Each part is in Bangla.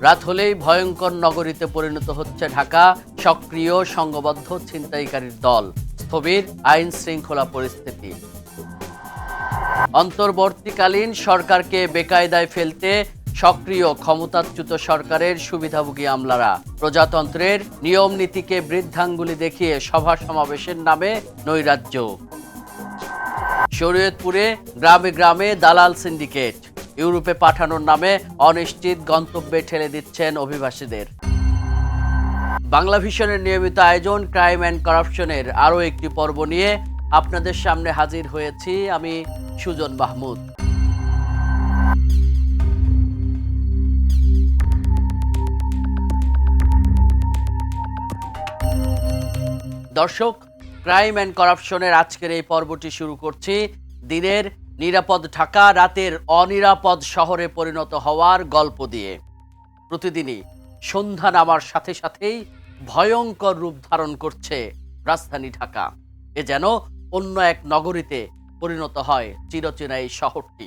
রাত হলেই ভয়ঙ্কর নগরীতে পরিণত হচ্ছে ঢাকা। সক্রিয় সংঘবদ্ধ ছিনতাইকারীর দল, স্থবির আইন শৃঙ্খলা পরিস্থিতি। অন্তর্বর্তীকালীন সরকারকে বেকায়দায় ফেলতে সক্রিয় ক্ষমতাচ্যুত সরকারের সুবিধাভোগী আমলারা প্রজাতন্ত্রের নিয়ম নীতিকে বৃদ্ধাঙ্গুলি দেখিয়ে সভা সমাবেশের নামে নৈরাজ্য। শরীয়তপুরে গ্রামে গ্রামে দালাল সিন্ডিকেট, ইউরোপে পাঠানোর নামে অনিশ্চিত গন্তব্যে ঠেলে দিচ্ছেন অভিবাসীদের। বাংলা ভিশনের নিয়মিত আয়োজন ক্রাইম অ্যান্ড করাপশনের আরও একটি পর্ব নিয়ে আপনাদের সামনে হাজির হয়েছি আমি সুজন মাহমুদ। দর্শক, ক্রাইম অ্যান্ড করাপশনের আজকের এই পর্বটি শুরু করছি দিনের নিরাপদ ঢাকা রাতের অনিরাপদ শহরে পরিণত হওয়ার গল্প দিয়ে। প্রতিদিনই সন্ধ্যা নামার সাথে সাথেই ভয়ঙ্কর রূপ ধারণ করছে রাজধানী ঢাকা। এ যেন অন্য এক নগরীতে পরিণত হয় চিরচেনা এই শহরটি।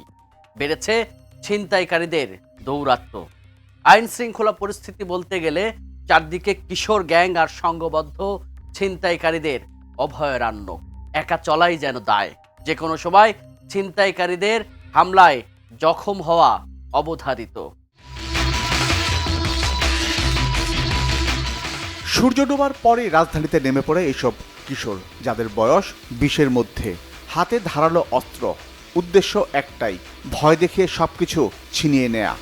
বেড়েছে ছিনতাইকারীদের দৌরাত্ম্য। আইন শৃঙ্খলা পরিস্থিতি বলতে গেলে চারদিকে কিশোর গ্যাং আর সংঘবদ্ধ ছিনতাইকারীদের অভয়ারণ্য। একা চলাই যেন দায়। যে কোনো সময় ছিনতাইকারীদের হামলায় জখম হওয়া অবধারিত। সূর্য ডোবার পরে রাজধানীতে নেমে পড়ে এইসব কিশোর, যাদের বয়স 20-এর মধ্যে। হাতে ধারালো অস্ত্র, উদ্দেশ্য একটাই, ভয় দেখিয়ে সবকিছু ছিনিয়ে নেয়া।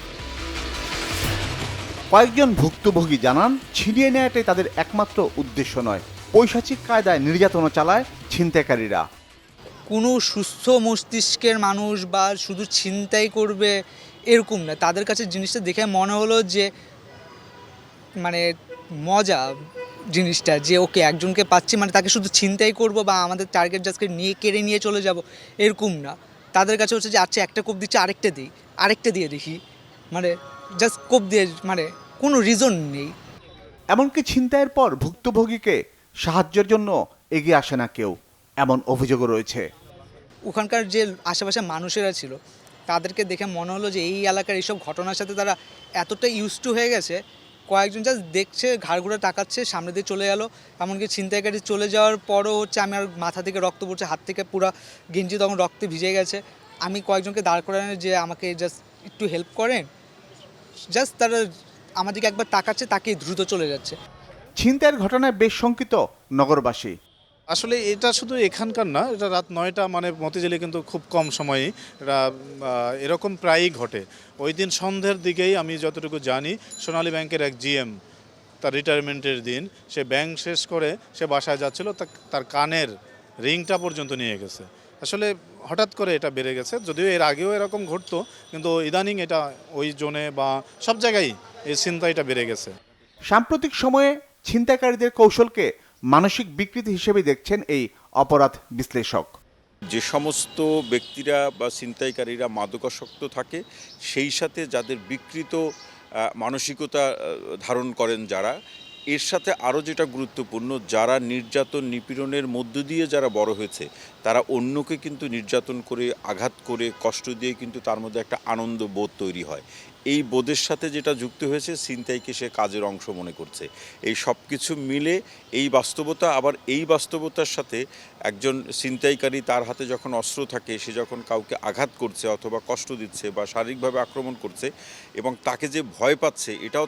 কয়েকজন ভুক্তভোগী জানান, ছিনিয়ে নেওয়াটাই তাদের একমাত্র উদ্দেশ্য নয়, পৈশাচিক কায়দায় নির্যাতন চালায় ছিনতাইকারীরা। কোনো সুস্থ মস্তিষ্কের মানুষ বা শুধু ছিনতাই করবে এরকম না, তাদের কাছে জিনিসটা দেখে মনে হলো যে মানে মজা জিনিসটা, যে ওকে একজনকে পাচ্ছি মানে তাকে শুধু ছিনতাই করব বা আমাদের টার্গেট জাস্টকে নিয়ে কেড়ে নিয়ে চলে যাব এরকম না। তাদের কাছে হচ্ছে যে আচ্ছা একটা কোপ দিচ্ছে, আরেকটা দিয়ে দেখি, মানে জাস্ট কোপ দিয়ে, মানে কোনো রিজন নেই। এমনকি ছিনতাইয়ের পর ভুক্তভোগীকে সাহায্যের জন্য এগিয়ে আসে না কেউ, এমন অভিযোগও রয়েছে। ওখানকার যে আশেপাশে মানুষেরা ছিল তাদেরকে দেখে মনে হলো যে এই এলাকার এইসব ঘটনার সাথে তারা এতটা ইউজ টু হয়ে গেছে, কয়েকজন জাস্ট দেখছে, ঘাড় ঘুরে তাকাচ্ছে, সামনে দিয়ে চলে গেল। এমনকি ছিনতাইকারী চলে যাওয়ার পরও হচ্ছে আমি আর মাথা থেকে রক্ত পড়ছে, হাত থেকে পুরো গেঞ্জি তখন রক্তে ভিজে গেছে। আমি কয়েকজনকে দাঁড় করানো যে আমাকে জাস্ট একটু হেল্প করেন, জাস্ট তারা আমাদেরকে একবার তাকাচ্ছে, তাকে দ্রুত চলে যাচ্ছে। ছিনতাইয়ের ঘটনায় বেশ শঙ্কিত নগরবাসী। আসলে এটা শুধু এখানকার না, এটা রাত 9টা মানে মতিঝিলে কিন্তু খুব কম সময়েই এটা এরকম প্রায়ই ঘটে। ওই দিন সন্ধ্যের দিকেই আমি যতটুকু জানি, সোনালী ব্যাংকের এক জিএম তার রিটায়ারমেন্টের দিন সে ব্যাংক শেষ করে সে বাসায় যাচ্ছিল, তার কানের রিংটা পর্যন্ত নিয়ে গেছে। আসলে হঠাৎ করে এটা বেড়ে গেছে, যদিও এর আগেও এরকম ঘটতো, কিন্তু ইদানিং এটা ওই জোনে বা সব জায়গায় এই ছিনতাইটা বেড়ে গেছে। সাম্প্রতিক সময়ে ছিনতাইকারীদের কৌশলকে মানসিক বিকৃতি হিসেবে দেখছেন এই অপরাধ বিশ্লেষক। যে সমস্ত ব্যক্তিরা বা ছিনতাইকারীরা মাদকাসক্ত থাকে, সেই সাথে যাদের বিকৃত মানসিকতা ধারণ করেন যারা, এর সাথে আরও যেটা গুরুত্বপূর্ণ, যারা নির্যাতন নিপীড়নের মধ্য দিয়ে যারা বড় হয়েছে, তারা অন্যকে কিন্তু নির্যাতন করে, আঘাত করে, কষ্ট দিয়ে কিন্তু তার মধ্যে একটা আনন্দ বোধ তৈরি হয়। এই বোধের সাথে যেটা যুক্ত হয়েছে, ছিনতাইকে সে কাজের অংশ মনে করছে। এই সব কিছু মিলে এই বাস্তবতা, আবার এই বাস্তবতার সাথে একজন ছিনতাইকারী তার হাতে যখন অস্ত্র থাকে, সে যখন কাউকে আঘাত করছে অথবা কষ্ট দিচ্ছে বা শারীরিকভাবে আক্রমণ করছে এবং তাকে যে ভয় পাচ্ছে, এটাও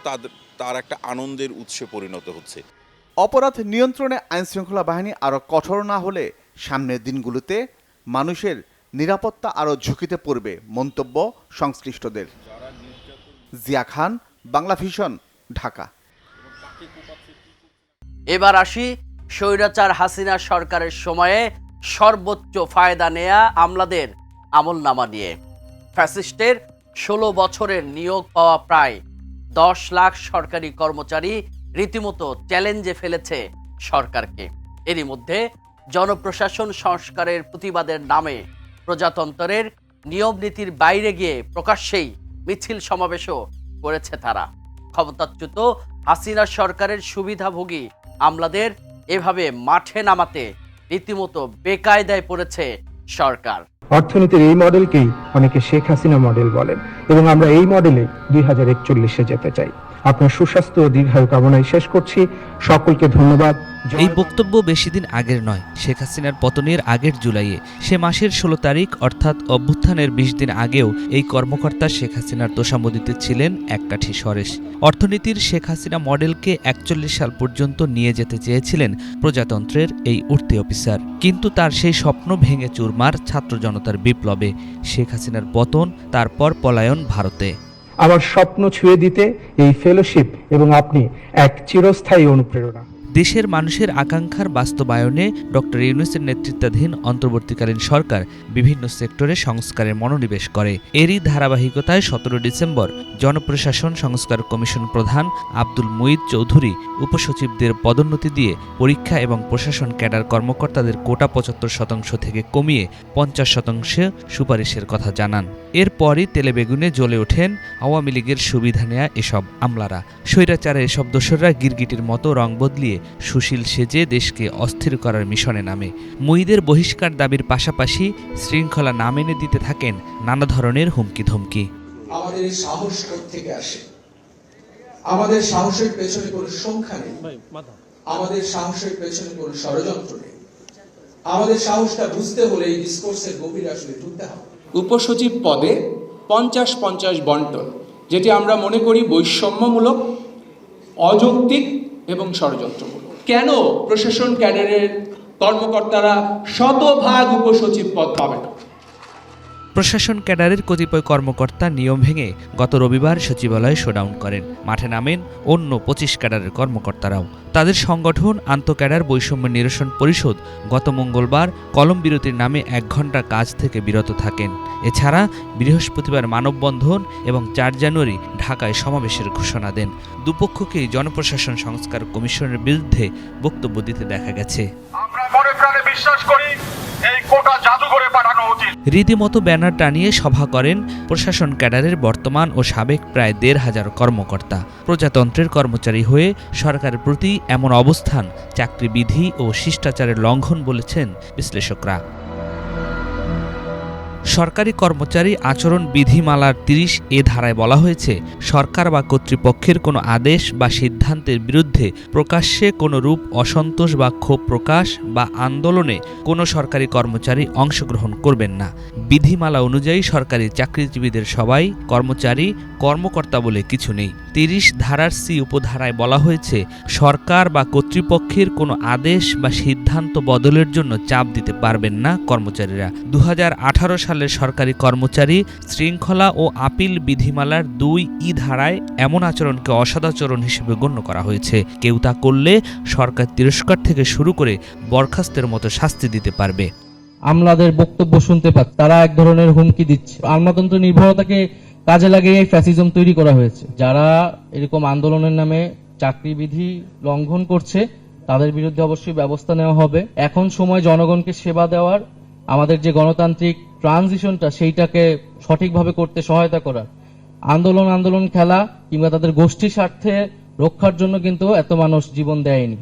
তার একটা আনন্দের উৎসে পরিণত হচ্ছে। অপরাধ নিয়ন্ত্রণে আইনশৃঙ্খলা বাহিনী আরও কঠোর না হলে সামনের দিনগুলোতে মানুষের নিরাপত্তা আরও ঝুঁকিতে পড়বে, মন্তব্য সংশ্লিষ্টদের। জিয়া খান, বাংলা ভিশন, ঢাকা। এবার আসি স্বৈরাচার হাসিনা সরকারের সময়ে সর্বোচ্চ ফায়দা নেয়া আমলাদের আমলনামা নিয়ে। ফ্যাসিস্টের 16 বছরের নিয়োগ পাওয়া প্রায় 10 লাখ সরকারি কর্মচারী রীতিমতো চ্যালেঞ্জে ফেলেছে সরকারকে। এরই মধ্যে জনপ্রশাসন সংস্কারের প্রতিবাদের নামে প্রজাতন্ত্রের নিয়ম নীতির বাইরে গিয়ে প্রকাশ্যেই মিছিল সমাবেশও করেছে তারা। ক্ষমতাচ্যুত হাসিনা সরকারের সুবিধাভোগী আমলাদের এভাবে মাঠে নামাতে রীতিমতো বেকায়দায় পড়েছে সরকার। অর্থনীতির এই মডেলকেই অনেকে শেখ হাসিনা মডেল বলেন এবং আমরা এই মডেলে 2041-এ যেতে চাই। আপনার সুস্বাস্থ্য ও দীর্ঘায়ু কামনায় শেষ করছি। সকলকে ধন্যবাদ। এই বক্তব্য বেশি দিন আগের নয়। শেখ হাসিনার পতনের আগের জুলাইয়ে, সে মাসের 16 তারিখ অর্থাৎ অভ্যুত্থানের 20 দিন আগেও এই কর্মকর্তা শেখ হাসিনার তোষামোদিতে ছিলেন এককাঠি সরেশ। অর্থনীতির শেখ হাসিনা মডেলকে 41 সাল পর্যন্ত নিয়ে যেতে চেয়েছিলেন প্রজাতন্ত্রের এই উঠতি অফিসার, কিন্তু তার সেই স্বপ্ন ভেঙে চুরমার ছাত্র জনতার বিপ্লবে। শেখ হাসিনার পতন, তারপর পলায়ন ভারতে। আমার স্বপ্ন ছুঁয়ে দিতে এই ফেলোশিপ এবং আপনি এক চিরস্থায়ী অনুপ্রেরণা। দেশের মানুষের আকাঙ্ক্ষার বাস্তবায়নে ডক্টর ইউনূসের নেতৃত্বাধীন অন্তর্বর্তীকালীন সরকার বিভিন্ন সেক্টরে সংস্কারের মনোনিবেশ করে। এরই ধারাবাহিকতায় 17 ডিসেম্বর জনপ্রশাসন সংস্কার কমিশন প্রধান আব্দুল মুঈদ চৌধুরী উপসচিবদের পদোন্নতি দিয়ে পরীক্ষা এবং প্রশাসন ক্যাডার কর্মকর্তাদের কোটা 75% থেকে কমিয়ে 50% সুপারিশের কথা জানান। এরপরই তেলেবেগুনে জ্বলে ওঠেন আওয়ামী লীগের সুবিধা নেয়া এসব আমলারা। স্বৈরাচারের এসব দোসররা গিরগিটির মতো রং বদলিয়ে সুশীল সেজে দেশকে অস্থির করার মিশনে নামে। মুঈদের বহিষ্কার দাবির পাশাপাশি শৃঙ্খলা না মেনে দিতে থাকেন নানা ধরনের হুমকি ধমকি। আমাদের এই সাহস থেকে আসে, আমাদের সাহসের পেছনে কোনো সংখ্যা নেই, আমাদের সাহসের পেছনে কোনো ষড়যন্ত্র নেই। আমাদের সাহসটা বুঝতে হলে এই ডিসকোর্সের গভীরে আসলে ঢুকতে হবে। উপসচিব পদে 50-50 বন্টন, যেটি আমরা মনে করি বৈষম্যমূলক, অযৌক্তিক এবং ষড়যন্ত্রমূলক। কেন প্রশাসন ক্যাডারের কর্মকর্তারা শতভাগ উপসচিব পদ পাবেন? প্রশাসন ক্যাডারের কতিপয় কর্মকর্তা নিয়ম ভেঙে গত রবিবার সচিবালয়ে শোডাউন করেন। মাঠে নামেন অন্য 25 ক্যাডারের কর্মকর্তারাও। তাদের সংগঠন আন্তঃক্যাডার বৈষম্য নিরসন পরিষদ গত মঙ্গলবার কলম বিরতির নামে 1 ঘণ্টা কাজ থেকে বিরত থাকেন। এছাড়া বৃহস্পতিবার মানববন্ধন এবং 4 জানুয়ারি ঢাকায় সমাবেশের ঘোষণা দেন। দুপক্ষকেই জনপ্রশাসন সংস্কার কমিশনের বিরুদ্ধে বক্তব্য দিতে দেখা গেছে। আমরা মনে প্রাণে বিশ্বাস করি এই কোটা জাদুঘরে পাঠানো উচিত। রীতিমতো ব্যানার টানিয়ে সভা করেন প্রশাসন ক্যাডারের বর্তমান ও সাবেক প্রায় 1,500 কর্মকর্তা। প্রজাতন্ত্রের কর্মচারী হয়ে সরকারের প্রতি এমন অবস্থান চাকরিবিধি ও শিষ্টাচারের লঙ্ঘন বলেছেন বিশ্লেষকরা। সরকারি কর্মচারী আচরণ বিধিমালার 30 ধারায় বলা হয়েছে, সরকার বা কর্তৃপক্ষের কোনো আদেশ বা সিদ্ধান্তের বিরুদ্ধে প্রকাশ্যে কোনো রূপ অসন্তোষ বা ক্ষোভ প্রকাশ বা আন্দোলনে কোনো সরকারি কর্মচারী অংশগ্রহণ করবেন না। বিধিমালা অনুযায়ী সরকারি চাকরিজীবীদের সবাই কর্মচারী, কর্মকর্তা বলে কিছু নেই। 30 ধারার সি উপধারায় বলা হয়েছে, সরকার বা কর্তৃপক্ষের কোনো আদেশ বা সিদ্ধান্ত বদলের জন্য চাপ দিতে পারবেন না কর্মচারীরা। 2018 সালের সরকারি কর্মচারী শৃঙ্খলা ও আপিল বিধিমালার 2 ধারায় এমন আচরণকে অসদাচরণ হিসেবে গণ্য করা হয়েছে। কেউ তা করলে সরকার তিরস্কার থেকে শুরু করে বরখাস্তের মতো শাস্তি দিতে পারবে। আমলাদের বক্তব্য শুনতে পাচ্ছি, তারা এক ধরনের হুমকি দিচ্ছে। আমলাতন্ত্র নির্ভরতাকে কাজে লাগিয়ে ফ্যাসিজম তৈরি করা হয়েছে। যারা এরকম আন্দোলনের নামে চাকরিবিধি লঙ্ঘন করছে তাদের বিরুদ্ধে অবশ্যই ব্যবস্থা নেওয়া হবে। এখন সময় জনগণকে সেবা দেওয়ার, আমাদের যে গণতান্ত্রিক ট্রানজিশনটা সেইটাকে সঠিকভাবে করতে সহায়তা করার। আন্দোলন খেলা কিংবা তাদের গোষ্ঠীর স্বার্থে রক্ষার জন্য কিন্তু এত মানুষ জীবন দেয়নি।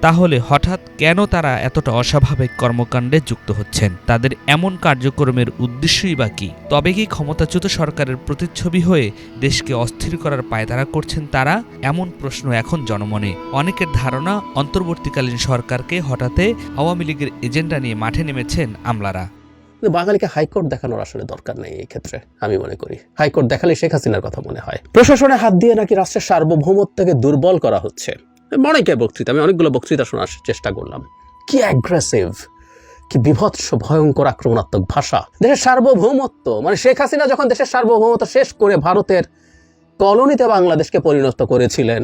তাহলে হঠাৎ কেন তারা এতটা অস্বাভাবিক কর্মকাণ্ডে যুক্ত হচ্ছেন? তাদের এমন কার্যক্রমের উদ্দেশ্যই বা কি? তবে কি ক্ষমতাচ্যুত সরকারের প্রতিচ্ছবি হয়ে দেশকে অস্থির করার পায়তারা করছেন তারা? এমন প্রশ্ন এখন জনমনে। অনেকের ধারণা, অন্তর্বর্তীকালীন সরকারকে হঠাতে আওয়ামী লীগের এজেন্ডা নিয়ে মাঠে নেমেছেন আমলারা। বাঙালিকে হাইকোর্ট দেখানোর আসলে দরকার নেই এই ক্ষেত্রে, আমি মনে করি। হাইকোর্ট দেখালে শেখ হাসিনার কথা মনে হয়। প্রশাসনের হাত দিয়ে নাকি রাষ্ট্রের সার্বভৌমত্বকে দুর্বল করা হচ্ছে। অনেকের বক্তৃতা, আমি অনেকগুলো বক্তৃতা শোনার চেষ্টা করলাম। কি অ্যাগ্রেসিভ, কি বিভৎস, ভয়ঙ্কর আক্রমণাত্মক ভাষা। দেশের সার্বভৌমত্ব, মানে শেখ হাসিনা যখন দেশের সার্বভৌমত্ব শেষ করে ভারতের কলোনিতে বাংলাদেশকে পরিণত করেছিলেন,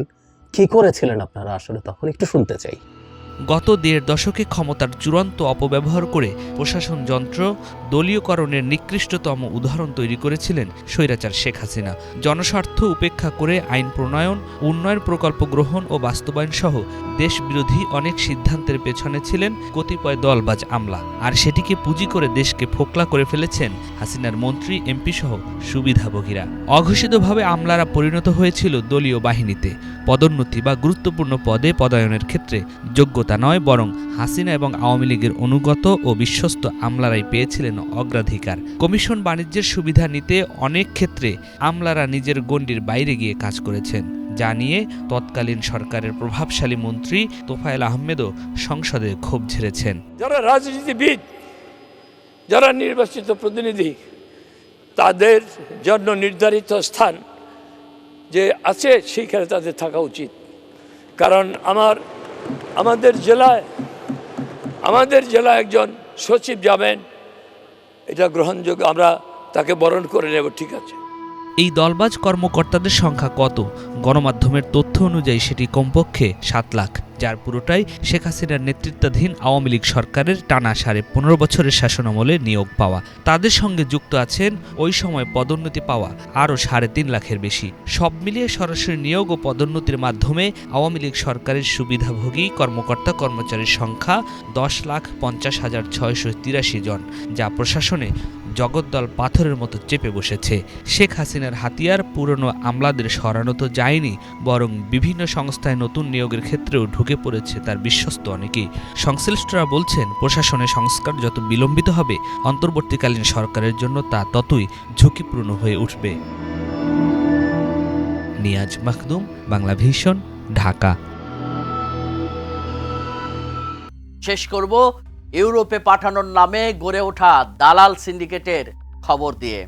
কি করেছিলেন আপনারা আসলে তখন একটু শুনতে চাই। গত 1.5 দশকে ক্ষমতার চূড়ান্ত অপব্যবহার করে প্রশাসন যন্ত্র দলীয়করণের নিকৃষ্টতম উদাহরণ তৈরি করেছিলেন স্বৈরাচার শেখ হাসিনা। জনস্বার্থ উপেক্ষা করে আইন প্রণয়ন, উন্নয়ন প্রকল্প গ্রহণ ও বাস্তবায়ন সহ দেশবিরোধী অনেক সিদ্ধান্তের পেছনে ছিলেন কতিপয় দলবাজ আমলা। আর সেটিকে পুঁজি করে দেশকে ফোকলা করে ফেলেছেন হাসিনার মন্ত্রী, এমপি সহ সুবিধাভোগীরা। অঘোষিতভাবে আমলারা পরিণত হয়েছিল দলীয় বাহিনীতে। পদোন্নতি বা গুরুত্বপূর্ণ পদে পদায়নের ক্ষেত্রে যোগ্যতা নয়, বরং হাসিনা এবং আওয়ামী লীগের অনুগত ও বিশ্বস্ত আমলারাই পেয়েছিলেন অগ্রাধিকার। কমিশন বাণিজ্যের সুবিধা নিতে অনেক ক্ষেত্রে আমলারা নিজের গণ্ডির বাইরে গিয়ে কাজ করেছেন। যা নিয়ে তৎকালীন সরকারের প্রভাবশালী মন্ত্রী তোফায়েল আহমেদও সংসদে ক্ষোভ ঝেড়েছেন। যারা রাজনীতিবিদ, যারা নির্বাচিত প্রতিনিধি, তাদের জন্য নির্ধারিত স্থান যে আছে সেইখানে তাদের থাকা উচিত। কারণ আমাদের জেলায় একজন সচিব যাবেন, এটা গ্রহণযোগ্য, আমরা তাকে বরণ করে নেব, ঠিক আছে। এই দলবাজ কর্মকর্তাদের সংখ্যা কত? গণমাধ্যমের তথ্য অনুযায়ী সেটি কমপক্ষে 7 লাখ, যার পুরোটাই শেখ হাসিনার নেতৃত্বাধীন আওয়ামী লীগ সরকারের টানা 15.5 বছরের শাসনামলে নিয়োগ পাওয়া। তাদের সঙ্গে যুক্ত আছেন ওই সময় পদোন্নতি পাওয়া আরও 3.5 লাখের বেশি। সব মিলিয়ে সরাসরি নিয়োগ ও পদোন্নতির মাধ্যমে আওয়ামী লীগ সরকারের সুবিধাভোগী কর্মকর্তা কর্মচারীর সংখ্যা 10,50,683 জন, যা প্রশাসনে জগদ্দল পাথরের মতো চেপে বসেছে। শেখ হাসিনার হাতিয়ার পুরনো আমলাদের সরানো তো যায়নি, বরং বিভিন্ন সংস্থায় নতুন নিয়োগের ক্ষেত্রেও ঢুকে পড়েছে তার বিশ্বস্ত অনেকেই। সংশ্লিষ্টরা বলছেন, প্রশাসনের সংস্কার যত বিলম্বিত হবে, অন্তর্বর্তীকালীন সরকারের জন্য তা ততই ঝুঁকিপূর্ণ হয়ে উঠবে। নিয়াজ মাখদুম, বাংলা ভিশন, ঢাকা। শেষ করব ইউরোপে পাঠানোর নামে গড়ে ওঠা দালাল সিন্ডিকেটের খবর দিয়ে।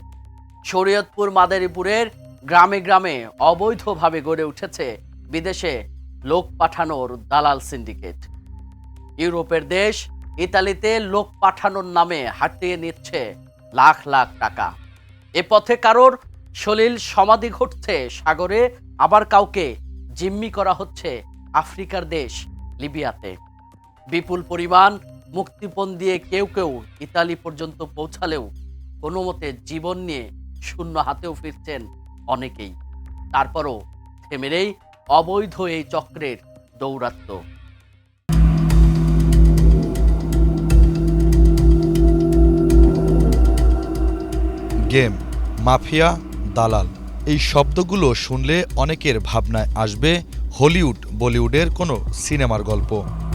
শরীয়তপুর মাদারীপুরের গ্রামে গ্রামে অবৈধভাবে গড়ে উঠেছে বিদেশে লোক পাঠানোর দালাল সিন্ডিকেট। ইউরোপের দেশ ইতালিতে লোক পাঠানোর নামে হাতিয়ে নিচ্ছে লাখ লাখ টাকা। এ পথে কারোর সলিল সমাধি ঘটছে সাগরে, আবার কাউকে জিম্মি করা হচ্ছে আফ্রিকার দেশ লিবিয়াতে। বিপুল পরিমাণ মুক্তিপণ দিয়ে কেউ কেউ ইতালি পর্যন্ত পৌঁছালেও কোনো মতে জীবন নিয়ে শূন্য হাতেও ফিরছেন অনেকেই। তারপরও থেমে নেই অবৈধ এই চক্রের দৌরাত্ম্য। গেম, মাফিয়া, দালাল, এই শব্দগুলো শুনলে অনেকের ভাবনায় আসবে হলিউড বলিউডের কোনো সিনেমার গল্প,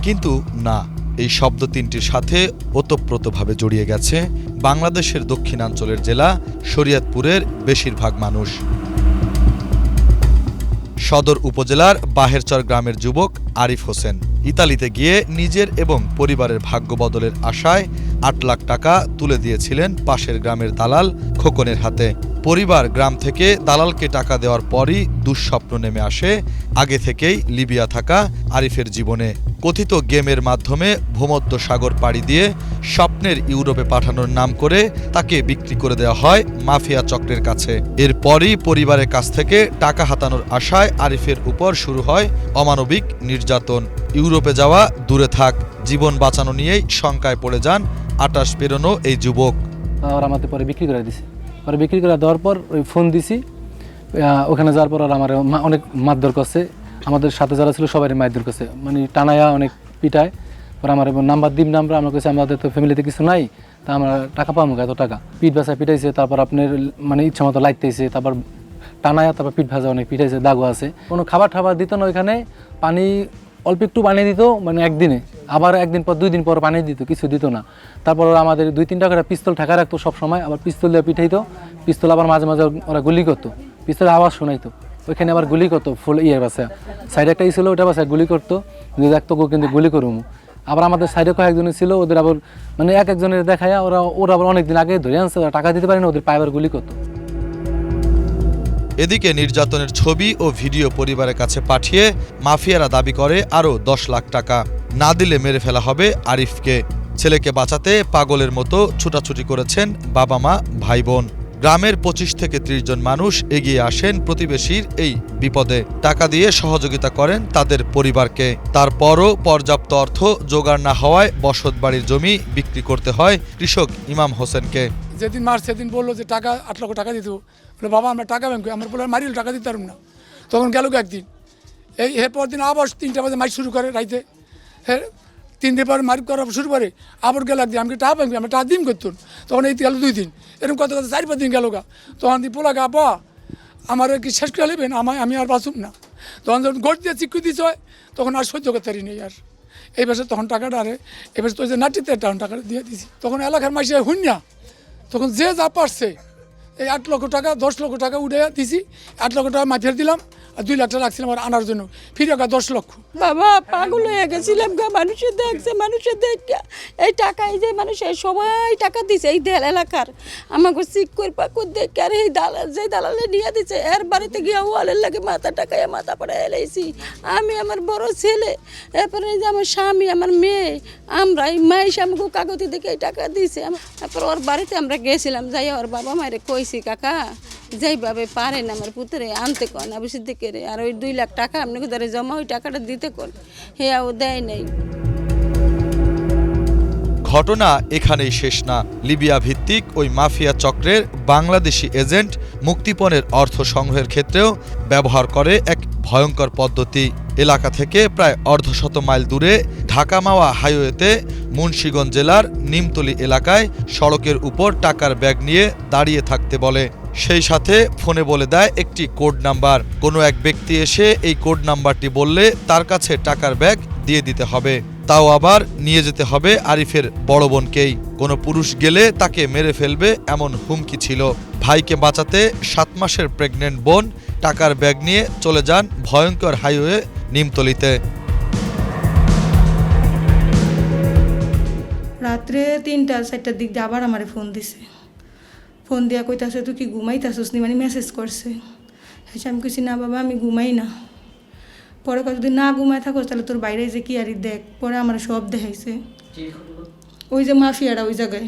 কিন্তু না, এই শব্দ তিনটির সাথে ওতপ্রোতভাবে জড়িয়ে গেছে বাংলাদেশের দক্ষিণাঞ্চলের জেলা শরীয়তপুরের বেশিরভাগ মানুষ। সদর উপজেলার বাহেরচর গ্রামের যুবক আরিফ হোসেন ইতালিতে গিয়ে নিজের এবং পরিবারের ভাগ্য বদলের আশায় 8 লাখ টাকা তুলে দিয়েছিলেন পাশের গ্রামের দালাল খোকনের হাতে। পরিবার গ্রাম থেকে দালালকে টাকা দেওয়ার পরই দুঃস্বপ্ন নেমে আসে আগে থেকেই লিবিয়া থাকা আরিফের জীবনে। কথিত গেমের মাধ্যমে ভূমধ্য সাগর পাড়ি দিয়ে স্বপ্নের ইউরোপে পাঠানোর নাম করে তাকে বিক্রি করে দেওয়া হয় মাফিয়া চক্রের কাছে। এরপরই পরিবারের কাছ থেকে টাকা হাতানোর আশায় আরিফের উপর শুরু হয় অমানবিক নির্যাতন। ইউরোপে যাওয়া দূরে থাক, জীবন বাঁচানো নিয়েই শঙ্কায় পড়ে যান 28 পেরোনো এই যুবক। ওরা আমাদের পরে বিক্রি করে দিছে, পরে বিক্রি করে দেওয়ার পর ওই ফোন দিছি, ওখানে যাওয়ার পর আর আমার অনেক মারধর করছে, আমাদের সাথে যারা ছিল সবাই মারধর করছে, মানে টানায়া অনেক পিটায়। পরে আমার নাম্বার দিন নাম্বার আমার কাছে, আমাদের তো ফ্যামিলিতে কিছু নাই, তা আমরা টাকা পাবো এত টাকা। পিঠ ভাষায় পিটাইছে, তারপর আপনার মানে ইচ্ছা মতো লাইতেছে, তারপর টানায়া, তারপর পিঠ ভাজা অনেক পিটাইছে, দাগও আছে। কোনো খাবার টাবার দিত না, ওইখানে পানি অল্প একটু পানি দিত, মানে একদিনে, আবার একদিন পর 2 দিন পর পানি দিত, কিছু দিত না। তারপর আমাদের 2-3 টাকা পিস্তল ঠেকা রাখতো সব সময়, আবার পিস্তল দিয়ে পিঠাইতো, পিস্তল আবার মাঝে মাঝে ওরা গুলি করতো, পিস্তলের আওয়াজ শোনাইতো, ওইখানে আবার গুলি করতো ফুল ইয়ের বাসায়, সাইডে একটা ছিল ওইটা বাসায় গুলি করতো, যদি দেখতো কিন্তু গুলি করুম। আবার আমাদের সাইডে কয়েকজনের ছিল, ওদের আবার মানে একজনের দেখায় ওরা আবার অনেকদিন আগে ধরে আনছে, টাকা দিতে পারে না, ওদের পায়ে আবার গুলি করতো। এদিকে নির্যাতনের ছবি ও ভিডিও পরিবারের কাছে পাঠিয়ে মাফিয়ারা দাবি করে আরও 10 লাখ টাকা, না দিলে মেরে ফেলা হবে আরিফকে। ছেলেকে বাঁচাতে পাগলের মতো ছুটাছুটি করেছেন বাবা মা ভাই বোন। গ্রামের 25 থেকে 30 জন মানুষ এগিয়ে আসেন প্রতিবেশীর এই বিপদে, টাকা দিয়ে সহযোগিতা করেন তাদের পরিবারকে। তারপরও পর্যাপ্ত অর্থ জোগাড় না হওয়ায় বসত বাড়ির জমি বিক্রি করতে হয় কৃষক ইমাম হোসেনকে। যেদিন মার সেদিন বললো যে টাকা 8 লক্ষ টাকা দিত, বলে বাবা আমরা টাকা ব্যাংকে, আমার বলে মারিল টাকা দিতে পারব না। তখন গেল একদিন, এরপর দিন আবার 3টা বাজে মাইক শুরু করে রাইতে, হ্যাঁ 3 দিন পর মারি করা শুরু করে, আবার গেল একদিন, আমি টাকা ব্যাংকে, আমি টাকা দিন করতুন, তখন এই গেল 2 দিন, এরকম কত 4-5 দিন গেল গা। তখন দি পোলা গা বা আমার কি শেষ করে নেবেন, আমি আর বাঁচুম না। তখন যখন গোট দিয়ে চিক্কু দিতে হয়, তখন আর সহ্য করতে পারি নেই আর। এই বছর তখন টাকাটা আরে এবার তো যে নাটিতে তখন টাকাটা দিয়ে দিছি, তখন এলাকার মাইসে হুইনা, তখন যে যা পারছে এই 8 লক্ষ টাকা 10 লক্ষ টাকা উঠে দিছি, 8 লক্ষ টাকা মাফিয়ার দিলাম, আর 2 লাখ টাকা রাখছিলাম আর আনার জন্য, ফিরে 10 লক্ষ। বাবা পাগল হয়ে গেছিলাম গা, মানুষের দেখছে, মানুষের দেখে এই টাকা, এই যে মানুষের সবাই টাকা দিছে এই দেল এলাকার, আমাকে চিক্কর পাকুর দেখে আর এই দালাল, যে দালালে নিয়ে দিছে এর বাড়িতে গিয়ে ওয়ালের লাগে মাথা টাকায় মাথা পড়ে এলাইছি আমি, আমার বড় ছেলে, এরপরে এই যে আমার স্বামী, আমার মেয়ে, আমরা এই মাইস আমাকে কাগজে দেখে এই টাকা দিয়েছে। তারপর ওর বাড়িতে আমরা গেছিলাম, যাই ওর বাবা মায়ের কইছি কাকা যেইভাবে পারেন আমার পুত্রে আনতে কন আবু সিদ্দিকের, আর ওই 2 লাখ টাকা আপনাকে ধরে জমা ওই টাকাটা দিতে কন, হ্যাঁ ও দেয় নাই। ঘটনা এখানেই শেষ না। লিবিয়া ভিত্তিক ওই মাফিয়া চক্রের বাংলাদেশি এজেন্ট মুক্তিপণের অর্থ সংগ্রহের ক্ষেত্রেও ব্যবহার করে এক ভয়ঙ্কর পদ্ধতি। এলাকা থেকে প্রায় অর্ধশত মাইল দূরে ঢাকা মাওয়া হাইওয়েতে মুন্সিগঞ্জ জেলার নিমতলী এলাকায় সড়কের উপর টাকার ব্যাগ নিয়ে দাঁড়িয়ে থাকতে বলে। সেই সাথে ফোনে বলে দেয় একটি কোড নাম্বার, কোনো এক ব্যক্তি এসে এই কোড নাম্বারটি বললে তার কাছে টাকার ব্যাগ দিয়ে দিতে হবে, তাও আবার নিয়ে যেতে হবে আরিফের বড় বোনকেই। কোনো পুরুষ গেলে তাকে মেরে ফেলবে এমন হুমকি ছিল। ভাইকে বাঁচাতে 7 মাসের প্রেগনেন্ট বোন টাকার ব্যাগ নিয়ে চলে যান ভয়ঙ্কর হাইওয়ে নিমতলীতে। রাত্রে 3টা-4টার দিক দিয়ে আবার আমারে ফোন দিছে, ফোন দিয়া কইতাছে তুই কি ঘুমাইতাছিস নি, মানে মেসেজ করছে। হ্যাঁ আমি কইছি না বাবা আমি ঘুমাই না। পরে কয় যদি না ঘুমায় থাকো তাহলে তোর বাইরে যে কি আরি দেখ। পরে আমার সব দেখাইছে, ওই যে মাফিয়ারা ওই জায়গায়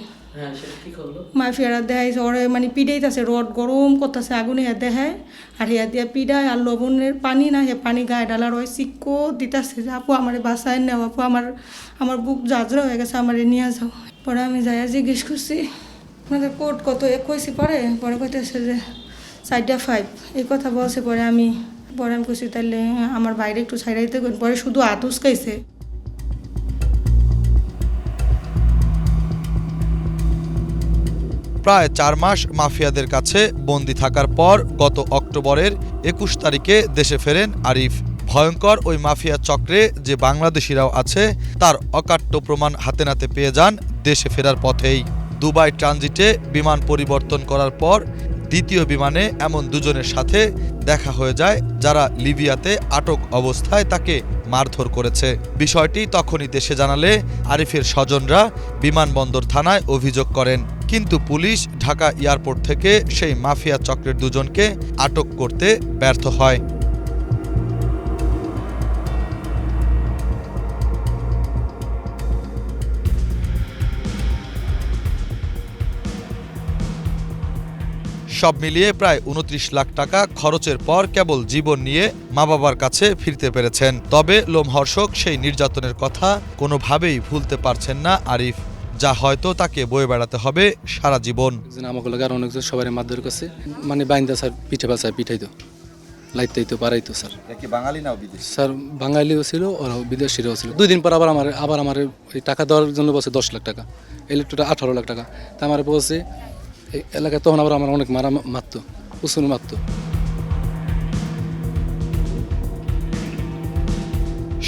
মাফিয়ারা দেখাইছে, ওরা মানে পিড়াইতেছে, রড গরম করতেছে, আগুনে হ্যাঁ দেখায়, আর হিয়া দিয়া পিড়ায়, আর লবণের পানি না হে পানি গায়ে ডালার ওই চিক্কো দিতেছে যে আপু আমার বাসায় নেও, আপু আমার বুক জাজরা হয়ে গেছে, আমার নিয়ে যাও। পরে আমি যাইয়া জিজ্ঞেস করছি আপনাদের কোড কত, কইছি পরে কইতেছে যে 4.5 এই কথা বলছে। পরে আমি কইছি তাহলে আমার বাইরে একটু ছাইড়াইতে কই, পরে শুধু আতুস খাইছে। প্রায় 4 মাস মাফিয়াদের কাছে বন্দী থাকার পর গত অক্টোবরের 21 তারিখে দেশে ফেরেন আরিফ। ভয়ঙ্কর ওই মাফিয়া চক্রে যে বাংলাদেশিরাও আছে তার অকাট্য প্রমাণ হাতে নাতে পেয়ে যান দেশে ফেরার পথেই। দুবাই ট্রানজিটে বিমান পরিবর্তন করার পর দ্বিতীয় বিমানে এমন দুজনের সাথে দেখা হয়ে যায় যারা লিবিয়াতে আটক অবস্থায় তাকে মারধর করেছে। বিষয়টি তখনই দেশে জানালে আরিফের স্বজনরা বিমানবন্দর থানায় অভিযোগ করেন, কিন্তু পুলিশ ঢাকা এয়ারপোর্ট থেকে সেই মাফিয়া চক্রের দুজনকে আটক করতে ব্যর্থ হয়। সব মিলিয়ে প্রায় 29 লাখ টাকা খরচের পর কেবল জীবন নিয়ে মা বাবার কাছে ফিরতে পেরেছেন। তবে লোমহর্ষক সেই নির্যাতনের কথা কোনোভাবেই ভুলতে পারছেন না আরিফ, যা হয়তো তাকে বয়ে বেড়াতে হবে সারা জীবন। আমাকে লাগে আর অনেকজন সবাই মারধর করছে, মানে বাইন্দা স্যার পিঠে বাঁচায় পিঠাইতো, লাইতাইতো পারাইতো স্যার। বাঙালি না বিদেশি? স্যার বাঙালিও ছিল, ওরা বিদেশিরাও ছিল। 2 দিন পর আবার আমার এই টাকা দেওয়ার জন্য বলছে 10 লাখ টাকা, ইলেকট্রিকটা 18 লাখ টাকা। তা আমার বলছে এই এলাকায় তখন আবার আমার অনেক মারতো, প্রচুর মারতো।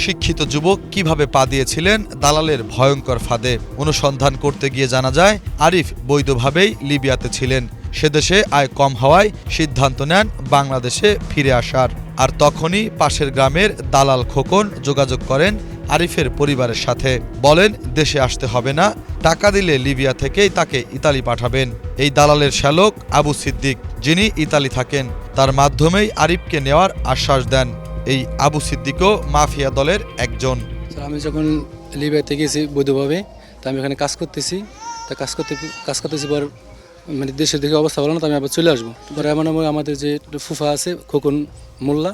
শিক্ষিত যুবক কিভাবে পা দিয়েছিলেন দালালের ভয়ঙ্কর ফাঁদে অনুসন্ধান করতে গিয়ে জানা যায় আরিফ বৈধভাবেই লিবিয়াতে ছিলেন। সে দেশে আয় কম হওয়ায় সিদ্ধান্ত নেন বাংলাদেশে ফিরে আসার। আর তখনই পাশের গ্রামের দালাল খোকন যোগাযোগ করেন আরিফের পরিবারের সাথে, বলেন দেশে আসতে হবে না, টাকা দিলে লিবিয়া থেকেই তাকে ইতালি পাঠাবেন। এই দালালের শ্যালক আবু সিদ্দিক, যিনি ইতালি থাকেন, তার মাধ্যমেই আরিফকে নেওয়ার আশ্বাস দেন। এই আবু সিদ্দিকও মাফিয়া দলের একজন। আমি যখন লিবিয়াতে গেছি বৈধভাবে, তা আমি এখানে কাজ করতেছি, তা কাজ করতেছি পর মানে দেশের দিকে অবস্থা ভালো না, তো আমি আবার চলে আসবো। পরে এমন আমাদের যে ফুফা আছে খোকন মোল্লা,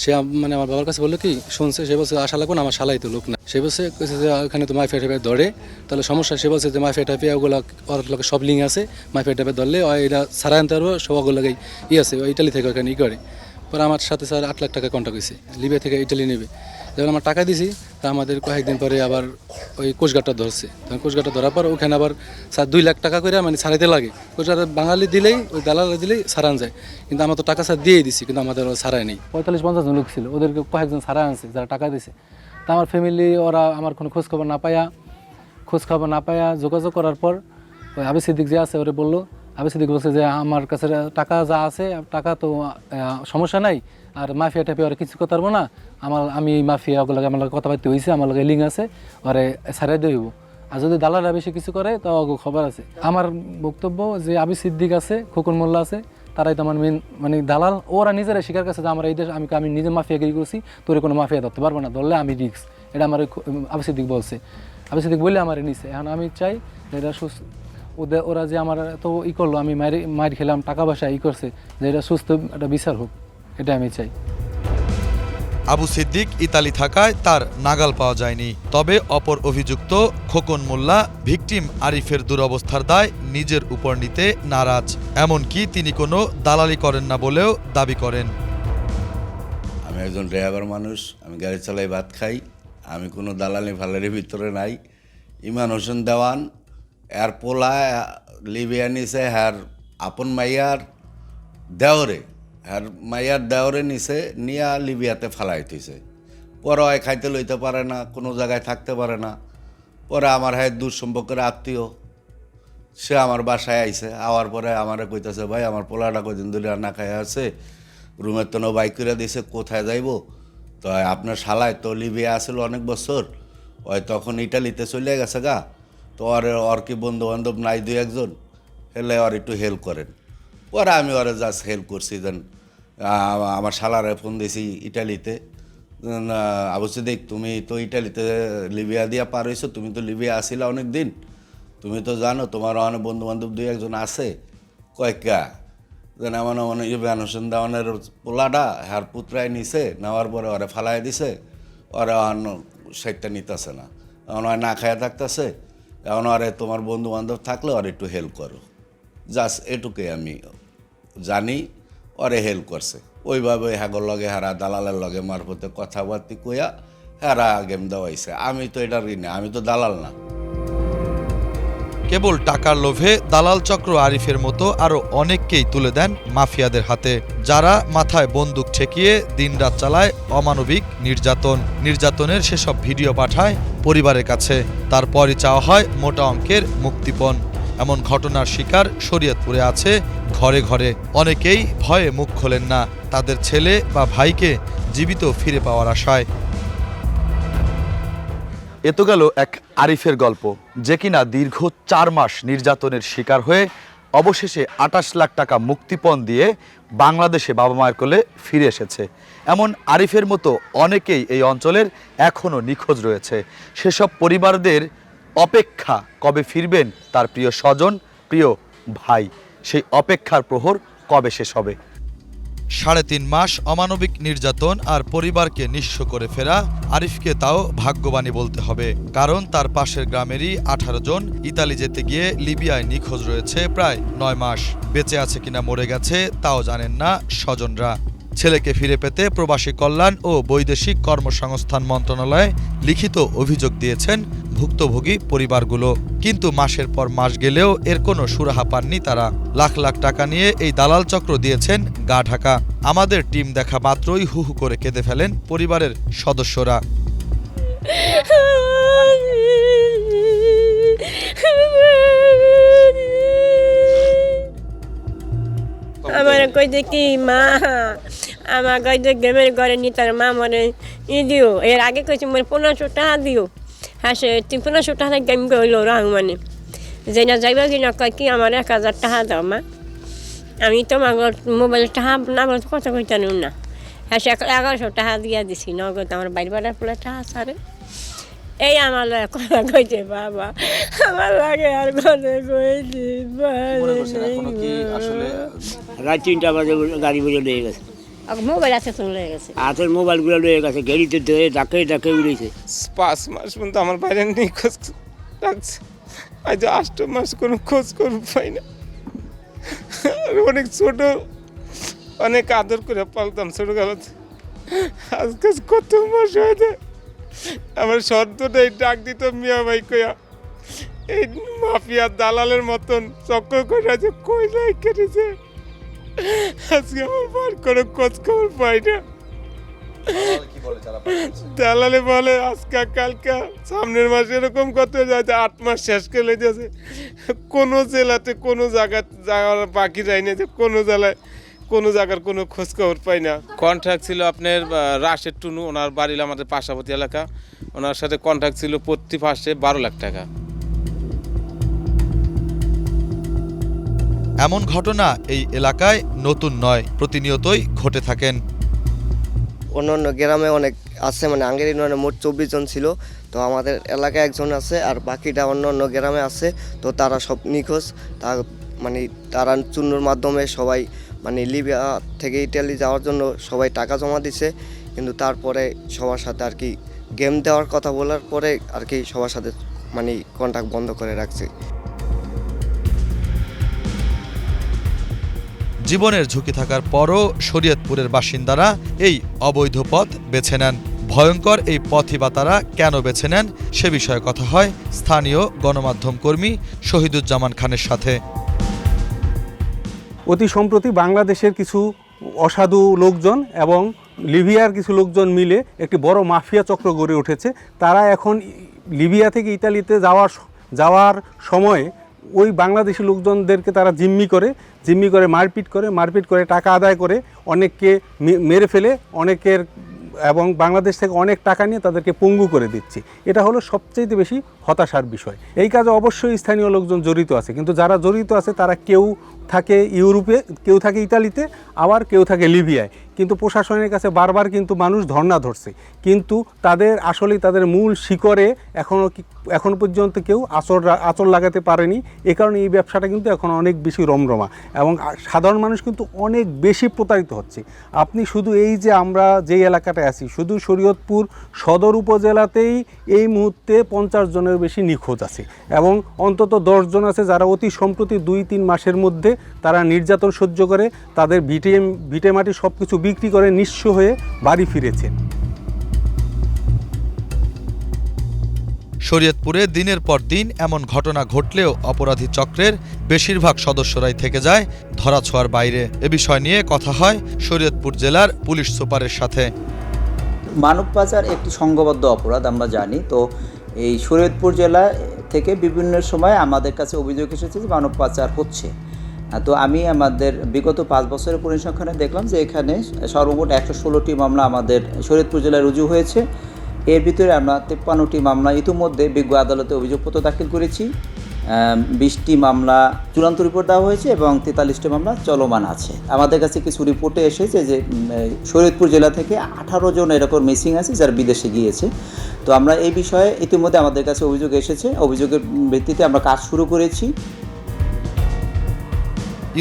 সে মানে আমার বাবার কাছে বললো কি শুনছে, সে বলছে আশা লাগবে না, আমার শালাই তো লোক না। সে বলছে যে এখানে তো মাফিয়া টাইপের ধরে, তাহলে সমস্যা। সে বলছে যে মাফিয়া টাইপে ওগুলো ওর লোকে সব লিঙ্ক আছে, মাফিয়া টাইপের ধরলে এটা ছাড়া আনতে পারবো, সব ওগুলোকে আছে ইটালি থেকে ওখানে করে। পরে আমার সাথে স্যার 8 লাখ টাকা কন্ট্যাক্ট হয়েছে, লিবিয়া থেকে ইটালি নেবে। যখন আমার টাকা দিছি, তা আমাদের কয়েকদিন পরে আবার ওই কোস্টগার্ডটা ধরছে। তখন কোস্টগার্ডটা ধরার পর ওখানে আবার স্যার 2 লাখ টাকা করে মানে ছাড়াইতে লাগে। কোস্টগার্ড বাঙালি দিলেই, ওই দালাল দিলেই ছাড়ান যায়, কিন্তু আমরা তো টাকা স্যার দিয়েই দিছি, কিন্তু আমাদের ছাড়াই নেই। 45-50 জন লোক ছিল, ওদেরকে কয়েকজন ছাড়া আনছে যারা টাকা দিছে। তা আমার ফ্যামিলি ওরা আমার কোনো খোঁজখবর না পায়া যোগাযোগ করার পর ওই আবু সিদ্দিক যে আছে ওরে বললো, আবু সিদ্দিক বলছে যে আমার কাছে টাকা যা আছে, টাকা তো সমস্যা নাই, আর মাফিয়া টাইপে ওরা কিছু করতে পারবো না। আমি এই মাফিয়া ওগুলোকে আমার কথা বলতে হয়েছে, আমার লগে লিঙ্ক আছে, ওরে ছাড়াই দেব। আর যদি দালালরা বেশি কিছু করে তো খবর আছে। আমার বক্তব্য যে আবি সিদ্দিক আছে, খোকন মোল্লা আছে, তারাই তো আমার মেন মানে দালাল। ওরা নিজেরা স্বীকার করছে যে আমার এই দেশ আমি নিজে মাফিয়াগিরি করছি, তোর কোনো মাফিয়া ধরতে পারবো না, ধরলে আমি রিস্ক। এটা আমার আবি সিদ্দিক বলছে, আবি সিদ্দিক বললে আমার নিছে। এখন আমি চাই এটা ওরা যে আমার এত করলো, আমি মার খেলাম, টাকা পয়সা করছে, যে এটা সুস্থ একটা বিচার হোক, এটা আমি চাই। আবু সিদ্দিক ইতালি থাকায় তার নাগাল পাওয়া যায়নি। তবে অপর অভিযুক্ত খোকন মোল্লা ভিকটিম আরিফের দুরবস্থার দায় নিজের উপর নিতে নারাজ। এমনকি তিনি কোনো দালালি করেন না বলেও দাবি করেন। আমি একজন ড্রাইভার মানুষ, আমি গাড়ি চালাই, ভাত খাই, আমি কোনো দালালি ফালারির ভিতরে নাই। ইমান হোসেন দেওয়ান এর পোলা লিবিয়া নিছে, হ্যার আপন মাইয়ার দেওরে, আর মাইয়ার দেওরে নিছে নিয়া লিবিয়াতে ফালাই থইছে। পরে হয় খাইতে লইতে পারে না, কোনো জায়গায় থাকতে পারে না। পরে আমার হ্যাঁ দূর সম্পর্কের আত্মীয়, সে আমার বাসায় আইছে। আওয়ার পরে আমারে কইতেছে, ভাই আমার পোলাটা কদিন ধরে না খাই আছে, রুমের তো বাইক করে দিয়েছে, কোথায় যাইব? তো আপনার শালায় তো লিবিয়া আসছিল অনেক বছর, ওই তখন ইটালিতে চলে গেছে গা, তো ওর কি বন্ধু বান্ধব নাই দুই একজন, হেলে ওর একটু হেল্প করেন। পরে আমি ওরা জাস্ট হেল্প করছি। দেন আমার শালারে ফোন দিয়েছি ইটালিতে, আবু সিদ্দিক তুমি তো ইটালিতে লিবিয়া দিয়া পার হয়েছো, তুমি তো লিবিয়া আসিলা অনেক দিন, তুমি তো জানো তোমার অনেক বন্ধু বান্ধব দুই একজন আছে, কয়েকা যেন এমন এমন ইবান হোসেন দেওয়ানের পোলাটা হার পুত্রায় নিছে, নেওয়ার পরে ওরা ফালাই দিছে, ওরা সেটা নিতেছে না, এখন হয় না খায়া থাকতেছে। এখন আরে তোমার বন্ধু বান্ধব থাকলে ওর একটু হেল্প করো, জাস্ট এটুকুই আমি জানি। ওরে হেল্প করছে ওইভাবে, হ্যাগর লগে হারা দালালের লগে মারফতে কথাবার্তি কইয়া হারা গেম দেওয়াইছে। আমি তো এটার না, আমি তো দালাল না। কেবল টাকার লোভে দালাল চক্র আরিফের মতো আরও অনেককেই তুলে দেন মাফিয়াদের হাতে, যারা মাথায় বন্দুক ঠেকিয়ে দিনরাত চালায় অমানবিক নির্যাতনের সেসব ভিডিও পাঠায় পরিবারের কাছে। তারপরই চাওয়া হয় মোটা অঙ্কের মুক্তিপণ। এমন ঘটনার শিকার শরীয়তপুরে আছে ঘরে ঘরে। অনেকেই ভয়ে মুখ খোলেন না তাদের ছেলে বা ভাইকে জীবিত ফিরে পাওয়ার আশায়। এ তো গেল এক আরিফের গল্প, যে কিনা দীর্ঘ 4 মাস নির্যাতনের শিকার হয়ে অবশেষে 28 লাখ টাকা মুক্তিপণ দিয়ে বাংলাদেশে বাবা মায়ের কোলে ফিরে এসেছে। এমন আরিফের মতো অনেকেই এই অঞ্চলের এখনও নিখোঁজ রয়েছে। সেসব পরিবারদের অপেক্ষা কবে ফিরবেন তার প্রিয় স্বজন, প্রিয় ভাই, সেই অপেক্ষার প্রহর কবে শেষ হবে? 3.5 মাস অমানবিক নির্যাতন আর পরিবারকে নিঃস্ব করে ফেরা আরিফকে তাও ভাগ্যবানী বলতে হবে, কারণ তার পাশের গ্রামেরই 18 জন ইতালি যেতে গিয়ে লিবিয়ায় নিখোঁজ রয়েছে প্রায় 9 মাস। বেঁচে আছে কিনা মরে গেছে তাও জানেন না স্বজনরা। ছেলেকে ফিরে পেতে প্রবাসী কল্যাণ ও বৈদেশিক কর্মসংস্থান মন্ত্রণালয়ে লিখিত অভিযোগ দিয়েছেন ভুক্তভোগী পরিবারগুলো, কিন্তু মাসের পর মাস গেলেও এর কোনো সুরাহা পাননি তারা। লাখ লাখ টাকা নিয়ে এই দালাল চক্র দিয়েছেন গা ঢাকা। আমাদের টিম দেখা মাত্রই হু হু করে কেঁদে ফেলেন পরিবারের সদস্যরা। আমার কইতে কি মা, আমার কইতে গেমের ঘরে নি তার মা মনে দিও, এর আগে কইছে মোর 1500 টাকা দিও। হ্যাঁ সে 1500 টাকা গেম গইলো মানে যে না যাইবা কিনা কয় কি আমার 1000 টাকা দাও মা। আমি তো মোবাইল টাকা না বলতে কথা কইতাম না। হ্যাঁ সে 1100 টাকা দিয়া দিছি নগদ, আমার বাইর বাড়ার পোলা টাকা সারে। এই আমার কথা কইছে বাবা, আমার লাগে আর কথা কইছি রাত 3টা বাজে গাড়ি বুঝে লেগে গেছে, মোবাইল আছে চলে গেছে, হাতের মোবাইলগুলো লয়ে গেছে, গাড়িতে ধরে ডাকে ডাকে উড়েছে। 5 মাস পর্যন্ত আমার বাইরে নিখোঁজ রাখছে, আজ 8 মাস কোনো খোঁজ পাই না। অনেক ছোট, অনেক আদর করে পালতাম ছোটবেলাতে, আজকে কত মাস হয়ে যায়। আমার শর্তটাই ডাক দিত মিয়া ভাই কয়া, এই মাফিয়া দালালের মতন চক্কর করে আছে, কই লাই কেটেছে। আজকে আমার বার করে খোঁজ খবর পাই না। দালালে বলে আজকে কালকে সামনের মাসে এরকম কত যাচ্ছে, 8 মাস শেষ করে যাচ্ছে। কোনো জেলাতে কোনো জায়গা যাওয়ার বাকি যায় না, যে কোনো জেলায় কোনো জায়গার কোনো খোঁজ খবর পাই না। কন্ট্রাক্ট ছিল আপনার রাশেদ টুনু, ওনার বাড়ি আমাদের পার্শ্ববর্তী এলাকা। ওনার সাথে কন্ট্রাক্ট ছিল প্রতি মাসে 12 লাখ টাকা। এমন ঘটনা এই এলাকায় নতুন নয়, প্রতিনিয়তই ঘটে থাকেন। অন্য অন্য গ্রামে অনেক আছে, মানে আঙ্গের ইউনিয়নে মোট 24 জন ছিল, তো আমাদের এলাকায় একজন আছে, আর বাকিটা অন্য অন্য গ্রামে আছে। তো তারা সব নিখোঁজ। মানে তারা চুন্নুর মাধ্যমে সবাই মানে লিবিয়া থেকে ইটালি যাওয়ার জন্য সবাই টাকা জমা দিছে, কিন্তু তারপরে সবার সাথে আর কি গেম দেওয়ার কথা বলার পরে আর কি সবার সাথে মানে কন্ট্যাক্ট বন্ধ করে রাখছে। জীবনের ঝুঁকি থাকার পরও শরীয়তপুরের বাসিন্দারা এই অবৈধ পথ বেছে নেন। ভয়ঙ্কর এই পথই বা তারা কেন বেছে নেন সে বিষয়ে কথা হয় স্থানীয় গণমাধ্যম কর্মী শহীদুজ্জামান খানের সাথে। অতি সম্প্রতি বাংলাদেশের কিছু অসাধু লোকজন এবং লিবিয়ার কিছু লোকজন মিলে একটি বড় মাফিয়া চক্র গড়ে উঠেছে। তারা এখন লিবিয়া থেকে ইতালিতে যাওয়ার সময়ে ওই বাংলাদেশি লোকজনদেরকে তারা জিম্মি করে মারপিট করে টাকা আদায় করে অনেককে মেরে ফেলে, অনেকের এবং বাংলাদেশ থেকে অনেক টাকা নিয়ে তাদেরকে পঙ্গু করে দিচ্ছে। এটা হলো সবচেয়ে বেশি হতাশার বিষয়। এই কাজে অবশ্যই স্থানীয় লোকজন জড়িত আছে, কিন্তু যারা জড়িত আছে তারা কেউ থাকে ইউরোপে, কেউ থাকে ইতালিতে, আবার কেউ থাকে লিবিয়ায়। কিন্তু প্রশাসনের কাছে বারবার কিন্তু মানুষ ধর্ণা ধরছে, কিন্তু তাদের মূল শিকড়ে এখন পর্যন্ত কেউ আঁচড় লাগাতে পারেনি। এ কারণে এই ব্যবসাটা কিন্তু এখন অনেক বেশি রমরমা এবং সাধারণ মানুষ কিন্তু অনেক বেশি প্রতারিত হচ্ছে। আপনি শুধু এই যে আমরা যেই এলাকাটায় আছি, শুধু শরীয়তপুর সদর উপজেলাতেই এই মুহূর্তে 50 জনের বেশি নিখোঁজ আছে এবং অন্তত 10 জন আছে যারা অতি সম্প্রতি 2-3 মাসের মধ্যে তারা নির্যাতন সহ্য করে তাদের ভিটে মাটি সব কিছু বিক্রি করে নিঃস্ব হয়ে বাড়ি ফিরেছেন। শরীয়তপুরে দিনের পর দিন এমন ঘটনা ঘটলেও অপরাধী চক্রের বেশিরভাগ সদস্যরাই থেকে যায় ধরাছোঁয়ার বাইরে। এ বিষয় নিয়ে কথা হয় শরীয়তপুর জেলার পুলিশ সুপারের সাথে। মানব পাচার একটি সংঘবদ্ধ অপরাধ আমরা জানি। তো এই শরীয়তপুর জেলা থেকে বিভিন্ন সময় আমাদের কাছে অভিযোগ এসেছে যে মানব পাচার হচ্ছে। তো আমি আমাদের বিগত 5 বছরের পরিসংখ্যানে দেখলাম যে এখানে সর্বমোট 116টি মামলা আমাদের শরীয়তপুর জেলায় রুজু হয়েছে। এর ভিতরে আমরা 53টি মামলা ইতিমধ্যে বিজ্ঞ আদালতে অভিযোগপত্র দাখিল করেছি, 20টি মামলা চূড়ান্ত রিপোর্ট দেওয়া হয়েছে এবং 43টি মামলা চলমান আছে। আমাদের কাছে কিছু রিপোর্টে এসেছে যে শরীয়তপুর জেলা থেকে 18 জন এরকম মিসিং আছে যারা বিদেশে গিয়েছে। তো আমরা এই বিষয়ে ইতিমধ্যে আমাদের কাছে অভিযোগ এসেছে, অভিযোগের ভিত্তিতে আমরা কাজ শুরু করেছি।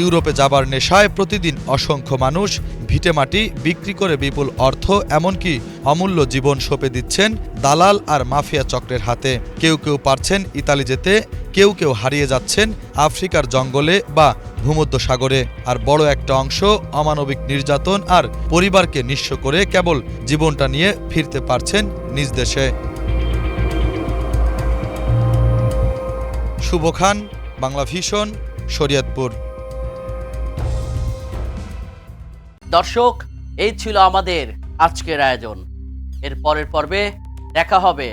ইউরোপে যাবার নেশায় প্রতিদিন অসংখ্য মানুষ ভিটেমাটি বিক্রি করে বিপুল অর্থ এমনকি অমূল্য জীবন সঁপে দিচ্ছেন দালাল আর মাফিয়া চক্রের হাতে। কেউ কেউ পারছেন ইতালি যেতে, কেউ কেউ হারিয়ে যাচ্ছেন আফ্রিকার জঙ্গলে বা ভূমধ্যসাগরে, আর বড় একটা অংশ অমানবিক নির্যাতন আর পরিবারকে নিঃস্ব করে কেবল জীবনটা নিয়ে ফিরতে পারছেন নিজ দেশে। শুভ খান, বাংলা ভিশন, শরীয়তপুর। দর্শক, এই ছিল আমাদের আজকের আয়োজন। এর পরের পর্বে দেখা হবে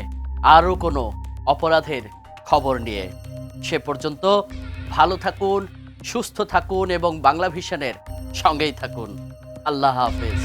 আরও কোনো অপরাধের খবর নিয়ে। সে পর্যন্ত ভালো থাকুন, সুস্থ থাকুন এবং বাংলা ভিশনের সঙ্গেই থাকুন। আল্লাহ হাফেজ।